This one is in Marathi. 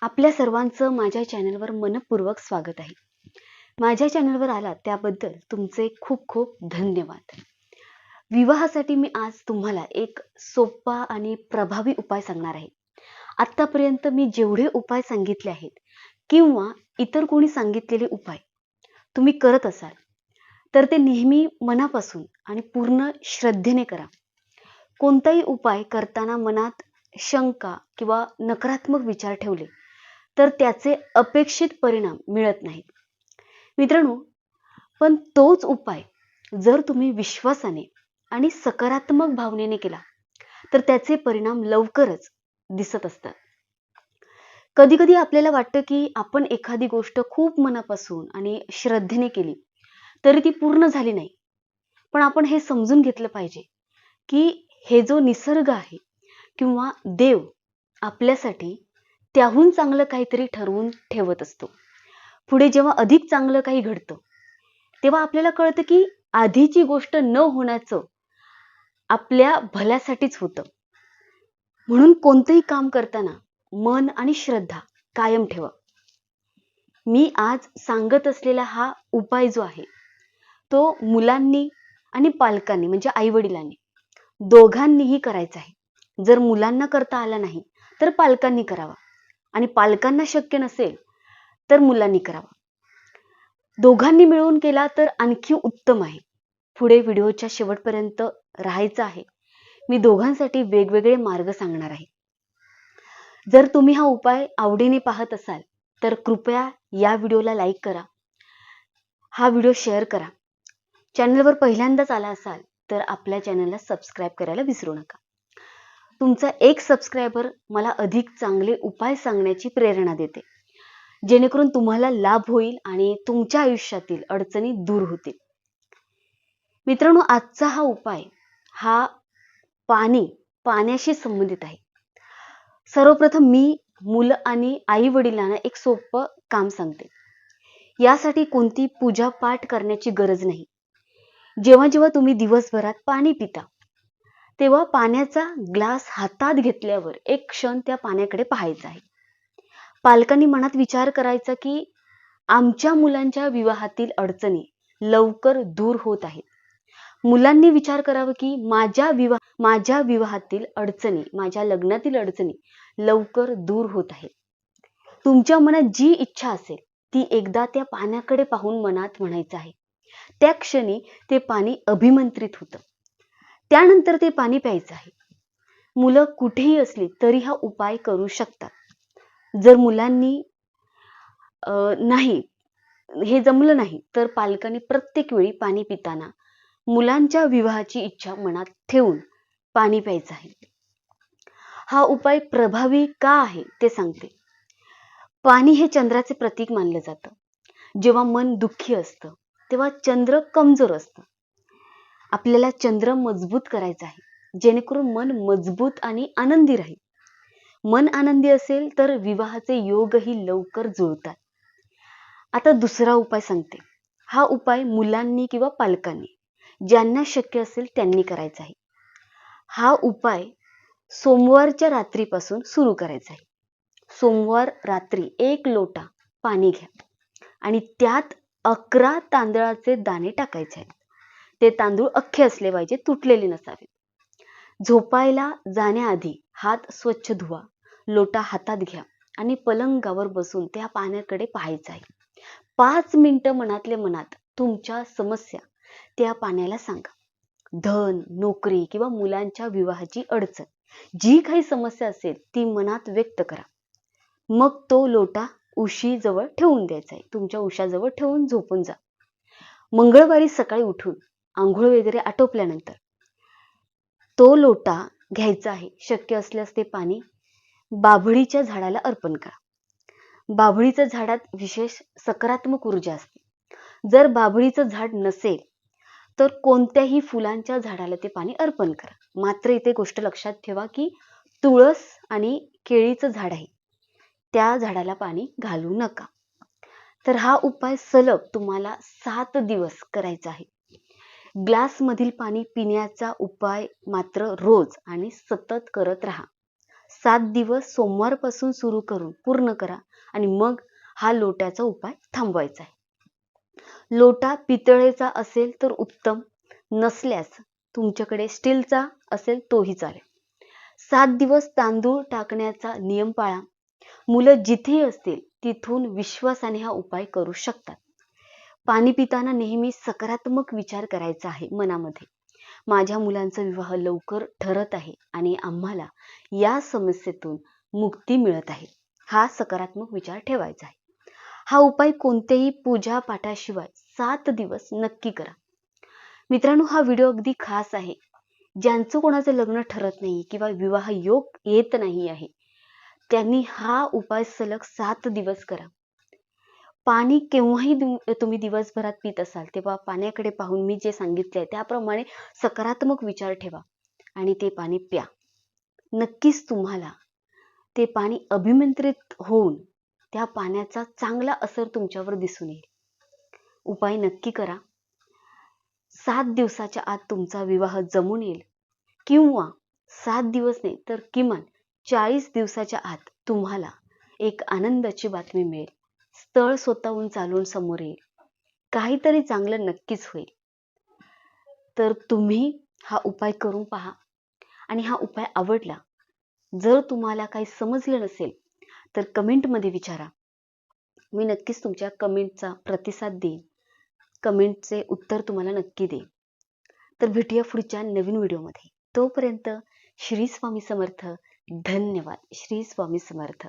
आपल्या सर्वांचं माझ्या चॅनलवर मनपूर्वक स्वागत आहे. माझ्या चॅनलवर आलात त्याबद्दल तुमचे खूप खूप धन्यवाद. विवाहासाठी मी आज तुम्हाला एक सोपा आणि प्रभावी उपाय सांगणार आहे. आतापर्यंत मी जेवढे उपाय सांगितले आहेत किंवा इतर कोणी सांगितलेले उपाय तुम्ही करत असाल तर ते नेहमी मनापासून आणि पूर्ण श्रद्धेने करा. कोणताही उपाय करताना मनात शंका किंवा नकारात्मक विचार ठेवले तर त्याचे अपेक्षित परिणाम मिळत नाहीत. मित्रांनो, पण तोच उपाय जर तुम्ही विश्वासाने आणि सकारात्मक भावनेने केला तर त्याचे परिणाम लवकरच दिसत असतात. कधी कधी आपल्याला वाटतं की आपण एखादी गोष्ट खूप मनापासून आणि श्रद्धेने केली तरी ती पूर्ण झाली नाही. पण आपण हे समजून घेतलं पाहिजे की हे जो निसर्ग आहे किंवा देव आपल्यासाठी त्याहून चांगलं काहीतरी ठरवून ठेवत असतो. पुढे जेव्हा अधिक चांगलं काही घडतं तेव्हा आपल्याला कळतं की आधीची गोष्ट न होण्याचं आपल्या भल्यासाठीच होतं. म्हणून कोणतंही काम करताना मन आणि श्रद्धा कायम ठेवा. मी आज सांगत असलेला हा उपाय जो आहे तो मुलांनी आणि पालकांनी म्हणजे आई वडिलांनी दोघांनीही करायचा आहे. जर मुलांना करता आला नाही तर पालकांनी करावा आणि पालकांना शक्य नसेल तर मुलांनी करावा. दोघांनी मिळून केला तर आणखी उत्तम आहे. पुढे व्हिडिओच्या शेवटपर्यंत राहायचं आहे. मी दोघांसाठी वेगवेगळे मार्ग सांगणार आहे. जर तुम्ही हा उपाय आवडीने पाहत असाल तर कृपया या व्हिडिओला लाईक करा, हा व्हिडिओ शेअर करा. चॅनलवर पहिल्यांदाच आला असाल तर आपल्या चॅनलला सबस्क्राईब करायला विसरू नका. तुमचा एक सबस्क्रायबर मला अधिक चांगले उपाय सांगण्याची प्रेरणा देते, जेणेकरून तुम्हाला लाभ होईल आणि तुमच्या आयुष्यातील अडचणी दूर होतील. मित्रांनो, आजचा हा उपाय हा पाण्याशी संबंधित आहे. सर्वप्रथम मी मुलं आणि आई वडिलांना एक सोपं काम सांगते. यासाठी कोणती पूजा पाठ करण्याची गरज नाही. जेव्हा जेव्हा तुम्ही दिवसभरात पाणी पिता तेव्हा पाण्याचा ग्लास हातात घेतल्यावर एक क्षण त्या पाण्याकडे पाहायचा आहे. पालकांनी मनात विचार करायचा की आमच्या मुलांच्या विवाहातील अडचणी लवकर दूर होत आहेत. मुलांनी विचार करावा की माझ्या विवाहातील अडचणी, माझ्या लग्नातील अडचणी लवकर दूर होत आहेत. तुमच्या मनात जी इच्छा असेल ती एकदा त्या पाण्याकडे पाहून मनात म्हणायचं आहे. त्या क्षणी ते पाणी अभिमंत्रित होतं. त्यानंतर ते पाणी प्यायचं आहे. मुलं कुठेही असली तरी हा उपाय करू शकतात. जर मुलांनी नाही हे जमलं नाही तर पालकांनी प्रत्येक वेळी पाणी पिताना मुलांच्या विवाहाची इच्छा मनात ठेवून पाणी प्यायचं आहे. हा उपाय प्रभावी का आहे ते सांगते. पाणी हे चंद्राचे प्रतीक मानलं जातं. जेव्हा मन दुःखी असतं तेव्हा चंद्र कमजोर असतं. आपल्याला चंद्र मजबूत करायचा आहे, जेणेकरून मन मजबूत आणि आनंदी राहील. मन आनंदी असेल तर विवाहाचे योगही लवकर जुळतात. आता दुसरा उपाय सांगते. हा उपाय मुलांनी किंवा पालकांनी ज्यांना शक्य असेल त्यांनी करायचा आहे. हा उपाय सोमवारच्या रात्रीपासून सुरू करायचा आहे. सोमवार रात्री 1 लोटा पाणी घ्या आणि त्यात 11 तांदळाचे दाणे टाकायचे आहेत. ते तांदूळ अख्खे असले पाहिजे, तुटलेले नसावे. झोपायला जाण्याआधी हात स्वच्छ धुवा, लोटा हातात घ्या आणि पलंगावर बसून त्या पाण्याकडे पाहायचं आहे. 5 मिनिटं मनातल्या मनात तुमच्या समस्या त्या पाण्याला सांगा. धन, नोकरी किंवा मुलांच्या विवाहाची अडचण, जी काही समस्या असेल ती मनात व्यक्त करा. मग तो लोटा उशीजवळ ठेवून द्यायचा आहे. तुमच्या उशाजवळ ठेवून झोपून जा. मंगळवारी सकाळी उठून आंघोळ वगैरे आटोपल्यानंतर तो लोटा घ्यायचा आहे. शक्य असल्यास ते पाणी बाभळीच्या झाडाला अर्पण करा. बाभळीच्या झाडात विशेष सकारात्मक ऊर्जा असते. जर बाभळीचं झाड नसेल तर कोणत्याही फुलांच्या झाडाला ते पाणी अर्पण करा. मात्र इथे गोष्ट लक्षात ठेवा की तुळस आणि केळीचं झाड आहे त्या झाडाला पाणी घालू नका. तर हा उपाय सलग तुम्हाला 7 दिवस करायचा आहे. ग्लास मधील पाणी पिण्याचा उपाय मात्र रोज आणि सतत करत राहा. 7 दिवस सोमवारपासून सुरू करून पूर्ण करा आणि मग हा लोट्याचा उपाय थांबवायचा आहे. लोटा पितळेचा असेल तर उत्तम, नसल्यास तुमच्याकडे स्टीलचा असेल तोही चालेल. 7 दिवस तांदूळ टाकण्याचा नियम पाळा. मुलं जिथेही असतील तिथून विश्वासाने हा उपाय करू शकतात. पाणी पिताना नेहमी सकारात्मक विचार करायचा आहे मनामध्ये. माझ्या मुलांचा विवाह लवकर ठरत आहे आणि आम्हाला या समस्येतून मुक्ती मिळत आहे. हा सकारात्मक विचार ठेवायचा आहे. हा उपाय कोणत्याही पूजा पाठाशिवाय 7 दिवस नक्की करा. मित्रांनो, हा व्हिडिओ अगदी खास आहे. ज्यांचं कोणाचं लग्न ठरत नाही किंवा विवाह योग येत नाही आहे, त्यांनी हा उपाय सलग 7 दिवस करा. पाणी केव्हाही तुम्ही दिवसभरात पित असाल तेव्हा पाण्याकडे पाहून मी जे सांगितले आहे त्याप्रमाणे सकारात्मक विचार ठेवा आणि ते पाणी प्या. नक्कीच तुम्हाला ते पाणी अभिमंत्रित होऊन त्या पाण्याचा चांगला असर तुमच्यावर दिसून येईल. उपाय नक्की करा. 7 दिवसाच्या आत तुमचा विवाह जमून येईल किंवा 7 दिवस नाही तर किमान 40 दिवसाच्या आत तुम्हाला एक आनंदाची बातमी मिळेल. स्थळ स्वतःहून चालून समोर येईल. काहीतरी चांगलं नक्कीच होईल. तर तुम्ही हा उपाय करून पहा आणि हा उपाय आवडला. जर तुम्हाला काही समजलं नसेल तर कमेंटमध्ये विचारा. मी नक्कीच तुमच्या कमेंटचा प्रतिसाद देईन. कमेंटचे उत्तर तुम्हाला नक्की देईन. तर भेटूया पुढच्या नवीन व्हिडिओमध्ये. तोपर्यंत श्री स्वामी समर्थ. धन्यवाद. श्री स्वामी समर्थ.